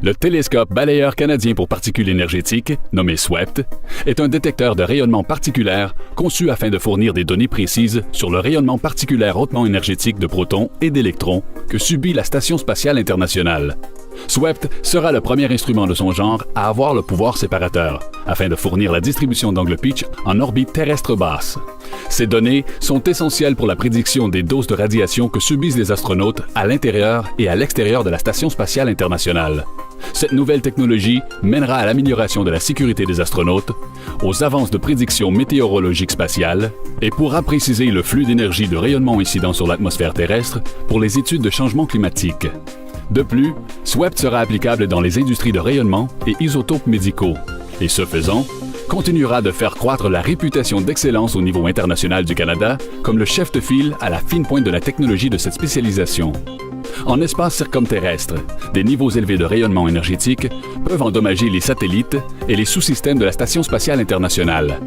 Le télescope balayeur canadien pour particules énergétiques, nommé SWEPT, est un détecteur de rayonnement particulaire conçu afin de fournir des données précises sur le rayonnement particulaire hautement énergétique de protons et d'électrons que subit la Station spatiale internationale. SWEPT sera le premier instrument de son genre à avoir le pouvoir séparateur, afin de fournir la distribution d'angle pitch en orbite terrestre basse. Ces données sont essentielles pour la prédiction des doses de radiation que subissent les astronautes à l'intérieur et à l'extérieur de la Station spatiale internationale. Cette nouvelle technologie mènera à l'amélioration de la sécurité des astronautes, aux avances de prédiction météorologique spatiale et pourra préciser le flux d'énergie de rayonnement incident sur l'atmosphère terrestre pour les études de changement climatique. De plus, SWEPT sera applicable dans les industries de rayonnement et isotopes médicaux, et ce faisant, continuera de faire croître la réputation d'excellence au niveau international du Canada comme le chef de file à la fine pointe de la technologie de cette spécialisation. En espace circumterrestre, des niveaux élevés de rayonnement énergétique peuvent endommager les satellites et les sous-systèmes de la Station spatiale internationale.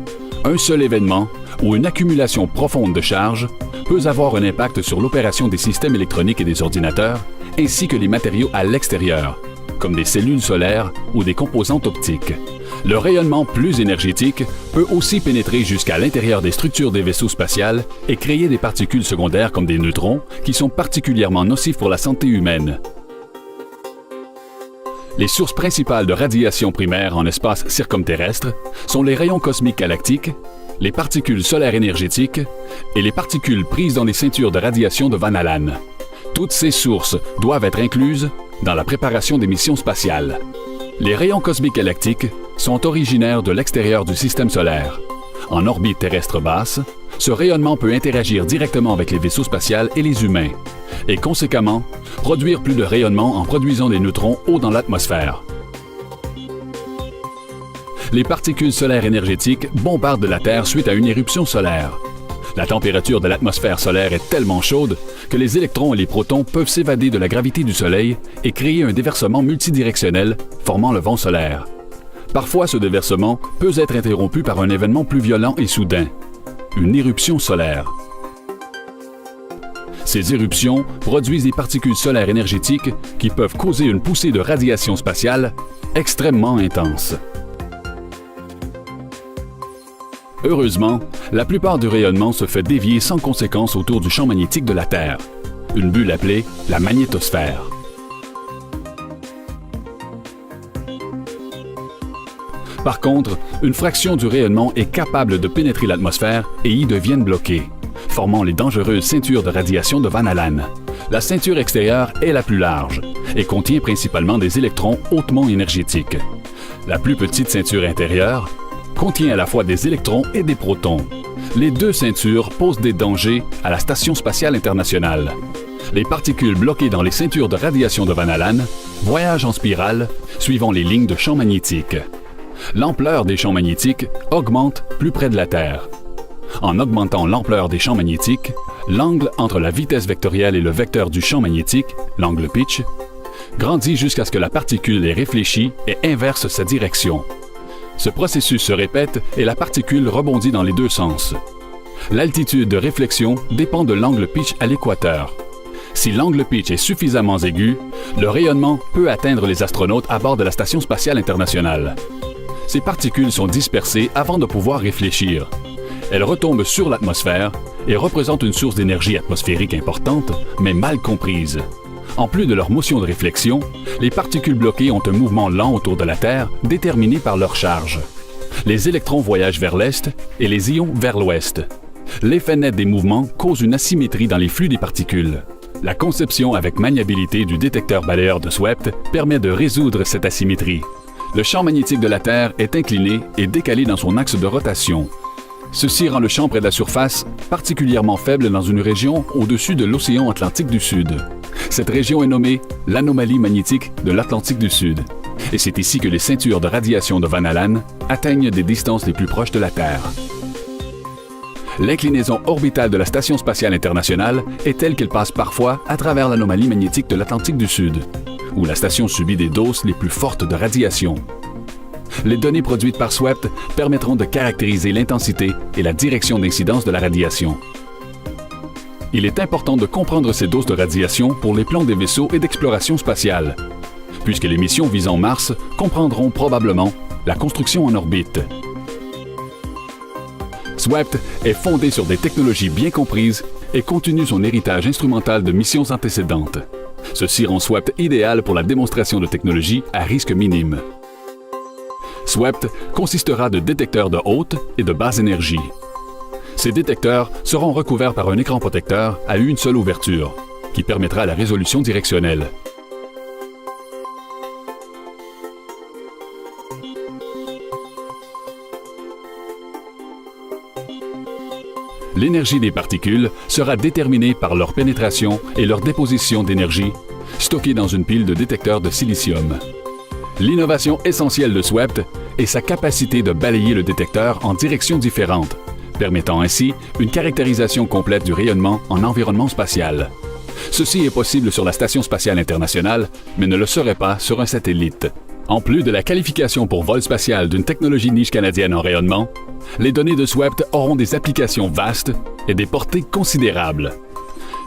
Un seul événement ou une accumulation profonde de charges peut avoir un impact sur l'opération des systèmes électroniques et des ordinateurs, ainsi que les matériaux à l'extérieur, comme des cellules solaires ou des composantes optiques. Le rayonnement plus énergétique peut aussi pénétrer jusqu'à l'intérieur des structures des vaisseaux spatials et créer des particules secondaires comme des neutrons qui sont particulièrement nocifs pour la santé humaine. Les sources principales de radiation primaire en espace circumterrestre sont les rayons cosmiques galactiques, les particules solaires énergétiques et les particules prises dans les ceintures de radiation de Van Allen. Toutes ces sources doivent être incluses dans la préparation des missions spatiales. Les rayons cosmiques galactiques sont originaires de l'extérieur du système solaire. En orbite terrestre basse, ce rayonnement peut interagir directement avec les vaisseaux spatials et les humains, et conséquemment, produire plus de rayonnement en produisant des neutrons haut dans l'atmosphère. Les particules solaires énergétiques bombardent la Terre suite à une éruption solaire. La température de l'atmosphère solaire est tellement chaude que les électrons et les protons peuvent s'évader de la gravité du Soleil et créer un déversement multidirectionnel, formant le vent solaire. Parfois, ce déversement peut être interrompu par un événement plus violent et soudain, une éruption solaire. Ces éruptions produisent des particules solaires énergétiques qui peuvent causer une poussée de radiation spatiale extrêmement intense. Heureusement, la plupart du rayonnement se fait dévier sans conséquence autour du champ magnétique de la Terre, une bulle appelée la magnétosphère. Par contre, une fraction du rayonnement est capable de pénétrer l'atmosphère et y deviennent bloquées, formant les dangereuses ceintures de radiation de Van Allen. La ceinture extérieure est la plus large et contient principalement des électrons hautement énergétiques. La plus petite ceinture intérieure contient à la fois des électrons et des protons. Les deux ceintures posent des dangers à la Station spatiale internationale. Les particules bloquées dans les ceintures de radiation de Van Allen voyagent en spirale, suivant les lignes de champ magnétique. L'ampleur des champs magnétiques augmente plus près de la Terre. En augmentant l'ampleur des champs magnétiques, l'angle entre la vitesse vectorielle et le vecteur du champ magnétique, l'angle pitch, grandit jusqu'à ce que la particule est réfléchie et inverse sa direction. Ce processus se répète et la particule rebondit dans les deux sens. L'altitude de réflexion dépend de l'angle pitch à l'équateur. Si l'angle pitch est suffisamment aigu, le rayonnement peut atteindre les astronautes à bord de la Station spatiale internationale. Ces particules sont dispersées avant de pouvoir réfléchir. Elles retombent sur l'atmosphère et représentent une source d'énergie atmosphérique importante, mais mal comprise. En plus de leur motion de réflexion, les particules bloquées ont un mouvement lent autour de la Terre déterminé par leur charge. Les électrons voyagent vers l'est et les ions vers l'ouest. L'effet net des mouvements cause une asymétrie dans les flux des particules. La conception avec maniabilité du détecteur balayeur de SWEPT permet de résoudre cette asymétrie. Le champ magnétique de la Terre est incliné et décalé dans son axe de rotation. Ceci rend le champ près de la surface particulièrement faible dans une région au-dessus de l'océan Atlantique du Sud. Cette région est nommée l'anomalie magnétique de l'Atlantique du Sud. Et c'est ici que les ceintures de radiation de Van Allen atteignent des distances les plus proches de la Terre. L'inclinaison orbitale de la Station spatiale internationale est telle qu'elle passe parfois à travers l'anomalie magnétique de l'Atlantique du Sud, où la station subit des doses les plus fortes de radiation. Les données produites par SWEPT permettront de caractériser l'intensité et la direction d'incidence de la radiation. Il est important de comprendre ces doses de radiation pour les plans des vaisseaux et d'exploration spatiale. puisque les missions visant Mars comprendront probablement la construction en orbite. SWEPT est fondé sur des technologies bien comprises et continue son héritage instrumental de missions antécédentes. Ceci rend SWEPT idéal pour la démonstration de technologies à risque minime. SWEPT consistera de détecteurs de haute et de basse énergie. Ces détecteurs seront recouverts par un écran protecteur à une seule ouverture, qui permettra la résolution directionnelle. L'énergie des particules sera déterminée par leur pénétration et leur déposition d'énergie, stockée dans une pile de détecteurs de silicium. L'innovation essentielle de SWEPT est sa capacité de balayer le détecteur en directions différentes, permettant ainsi une caractérisation complète du rayonnement en environnement spatial. Ceci est possible sur la Station spatiale internationale, mais ne le serait pas sur un satellite. En plus de la qualification pour vol spatial d'une technologie niche canadienne en rayonnement, les données de SWEPT auront des applications vastes et des portées considérables.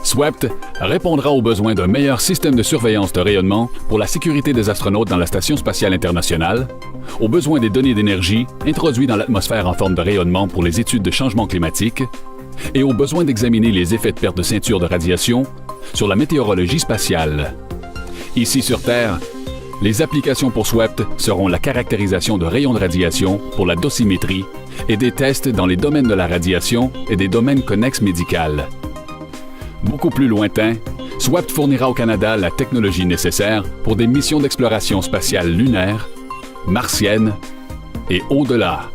SWEPT répondra aux besoins d'un meilleur système de surveillance de rayonnement pour la sécurité des astronautes dans la Station spatiale internationale, aux besoins des données d'énergie introduits dans l'atmosphère en forme de rayonnement pour les études de changement climatique, et aux besoins d'examiner les effets de perte de ceinture de radiation sur la météorologie spatiale. Ici sur Terre, les applications pour SWEPT seront la caractérisation de rayons de radiation pour la dosimétrie et des tests dans les domaines de la radiation et des domaines connexes médicaux. Beaucoup plus lointain, SWEPT fournira au Canada la technologie nécessaire pour des missions d'exploration spatiale lunaire, martienne et au-delà.